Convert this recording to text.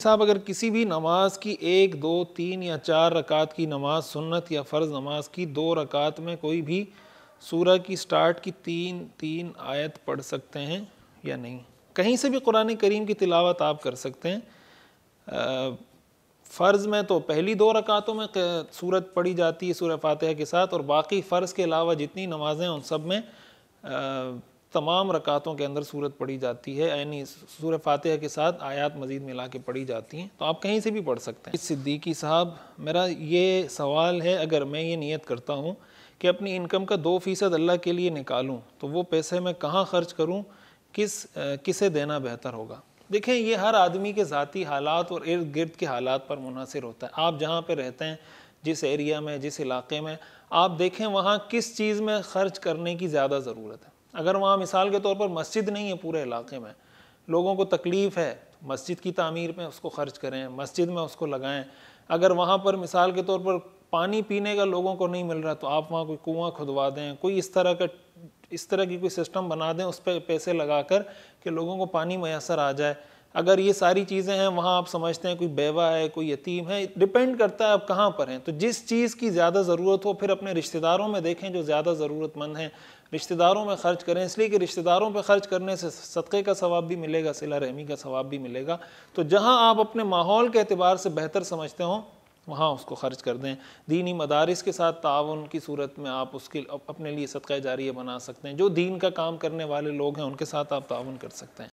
صاحب اگر کسی بھی نماز کی 1 2 3 یا 4 رکعت کی نماز سنت یا فرض نماز کی 2 رکعت میں کوئی بھی سورہ کی سٹارٹ کی 3 آیت پڑھ سکتے ہیں یا نہیں؟ کہیں سے بھی قرآن کریم کی تلاوت آپ کر سکتے ہیں۔ فرض میں تو پہلی 2 رکعتوں میں سورت پڑھی جاتی ہے سورہ فاتحہ کے ساتھ، اور باقی فرض کے علاوہ جتنی نمازیں ان سب میں تمام رکعتوں کے اندر سورت پڑھی جاتی ہے، یعنی سورہ فاتحہ کے ساتھ آیات مزید ملا کے پڑھی جاتی ہیں، تو آپ کہیں سے بھی پڑھ سکتے ہیں۔ صدیقی صاحب میرا یہ سوال ہے، اگر میں یہ نیت کرتا ہوں کہ اپنی انکم کا 2% اللہ کے لیے نکالوں تو وہ پیسے میں کہاں خرچ کروں، کسے دینا بہتر ہوگا؟ دیکھیں یہ ہر آدمی کے ذاتی حالات اور ارد گرد کے حالات پر منحصر ہوتا ہے۔ آپ جہاں پہ رہتے ہیں، جس ایریا میں، جس علاقے میں، آپ دیکھیں وہاں کس چیز میں خرچ کرنے کی زیادہ ضرورت ہے۔ اگر وہاں مثال کے طور پر مسجد نہیں ہے پورے علاقے میں، لوگوں کو تکلیف ہے، مسجد کی تعمیر میں اس کو خرچ کریں، مسجد میں اس کو لگائیں۔ اگر وہاں پر مثال کے طور پر پانی پینے کا لوگوں کو نہیں مل رہا تو آپ وہاں کوئی کنواں کھدوا دیں، کوئی اس طرح کی کوئی سسٹم بنا دیں، اس پہ پیسے لگا کر کہ لوگوں کو پانی میسر آ جائے۔ اگر یہ ساری چیزیں ہیں، وہاں آپ سمجھتے ہیں کوئی بیوہ ہے، کوئی یتیم ہے، ڈیپینڈ کرتا ہے آپ کہاں پر ہیں۔ تو جس چیز کی زیادہ ضرورت ہو، پھر اپنے رشتہ داروں میں دیکھیں جو زیادہ ضرورت مند ہیں، رشتہ داروں میں خرچ کریں، اس لیے کہ رشتہ داروں پہ خرچ کرنے سے صدقے کا ثواب بھی ملے گا، صلہ رحمی کا ثواب بھی ملے گا۔ تو جہاں آپ اپنے ماحول کے اعتبار سے بہتر سمجھتے ہوں وہاں اس کو خرچ کر دیں۔ دینی مدارس کے ساتھ تعاون کی صورت میں آپ اس کے اپنے لیے صدقہ جاریہ بنا سکتے ہیں۔ جو دین کا کام کرنے والے لوگ ہیں ان کے ساتھ آپ تعاون کر سکتے ہیں۔